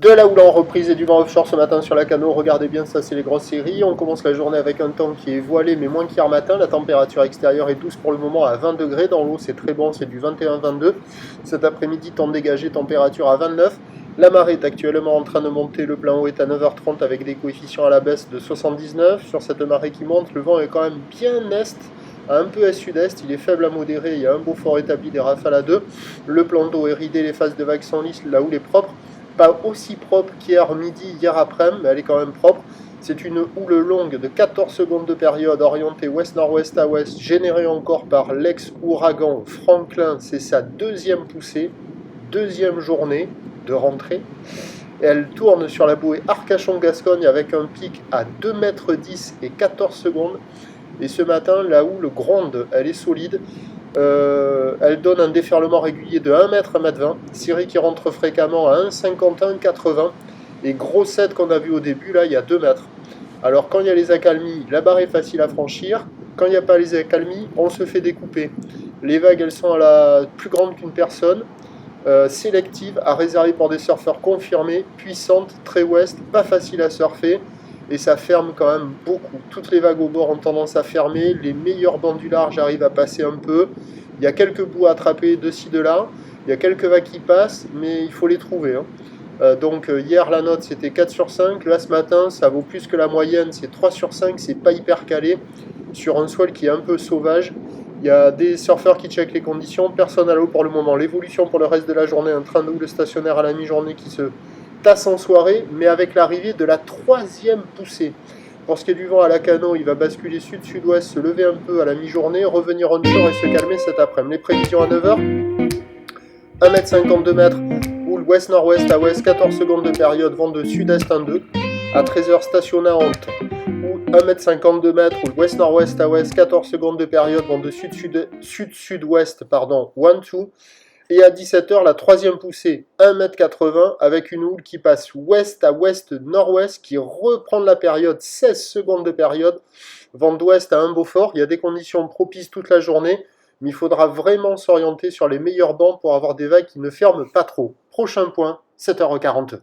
De la houle en reprise et du vent offshore ce matin sur la Cano. Regardez bien, ça c'est les grosses séries. On commence la journée avec un temps qui est voilé mais moins qu'hier matin. La température extérieure est douce pour le moment à 20 degrés. Dans l'eau c'est très bon, c'est du 21-22. Cet après-midi, temps dégagé, température à 29. La marée est actuellement en train de monter. Le plan haut est à 9h30 avec des coefficients à la baisse de 79. Sur cette marée qui monte, le vent est quand même bien est. Un peu à sud-est, il est faible à modéré, il y a un beau fort établi des rafales à 2. Le plan d'eau est ridé, les phases de vagues sont lisses, la houle est propre. Pas aussi propre qu'hier midi, hier après-midi, mais elle est quand même propre. C'est une houle longue de 14 secondes de période, orientée ouest-nord-ouest à ouest, générée encore par l'ex-ouragan Franklin. C'est sa deuxième poussée, deuxième journée de rentrée. Elle tourne sur la bouée Arcachon-Gascogne avec un pic à 2,10 m et 14 secondes. Et ce matin, la houle gronde, elle est solide. Elle donne un déferlement régulier de 1 m, 1,20 m. Série qui rentre fréquemment à 1,50, 1,80. Et gros 7 qu'on a vu au début, là, il y a 2 mètres. Alors quand il y a les accalmies, la barre est facile à franchir. Quand il n'y a pas les accalmies, on se fait découper. Les vagues, elles sont à la plus grande qu'une personne. Sélectives, à réserver pour des surfeurs confirmés, puissantes, très ouest, pas facile à surfer. Et ça ferme quand même beaucoup. Toutes les vagues au bord ont tendance à fermer. Les meilleurs bancs du large arrivent à passer un peu. Il y a quelques bouts à attraper de ci, de là. Il y a quelques vagues qui passent, mais il faut les trouver. Donc hier, la note, c'était 4 sur 5. Là, ce matin, ça vaut plus que la moyenne. C'est 3 sur 5. C'est pas hyper calé. Sur un swell qui est un peu sauvage. Il y a des surfeurs qui checkent les conditions. Personne à l'eau pour le moment. L'évolution pour le reste de la journée. Un train de houle stationnaire à la mi-journée qui se tasse en soirée, mais avec l'arrivée de la troisième poussée. Pour ce qui est du vent à la Cano, il va basculer sud-sud-ouest, se lever un peu à la mi-journée, revenir onshore et se calmer cet après-midi. Les prévisions à 9h, 1,52 m, houle ouest-nord-ouest à ouest, 14 secondes de période, vent de sud-est 1,2. À 13h, stationnante, houle 1,52 m, houle ouest-nord-ouest à ouest, 14 secondes de période, vent de sud-sud-ouest, 1,2. Et à 17h, la troisième poussée, 1,80 m, avec une houle qui passe ouest à ouest-nord-ouest, qui reprend de la période, 16 secondes de période, vent d'ouest à un Beaufort. Il y a des conditions propices toute la journée, mais il faudra vraiment s'orienter sur les meilleurs bancs pour avoir des vagues qui ne ferment pas trop. Prochain point, 7h40.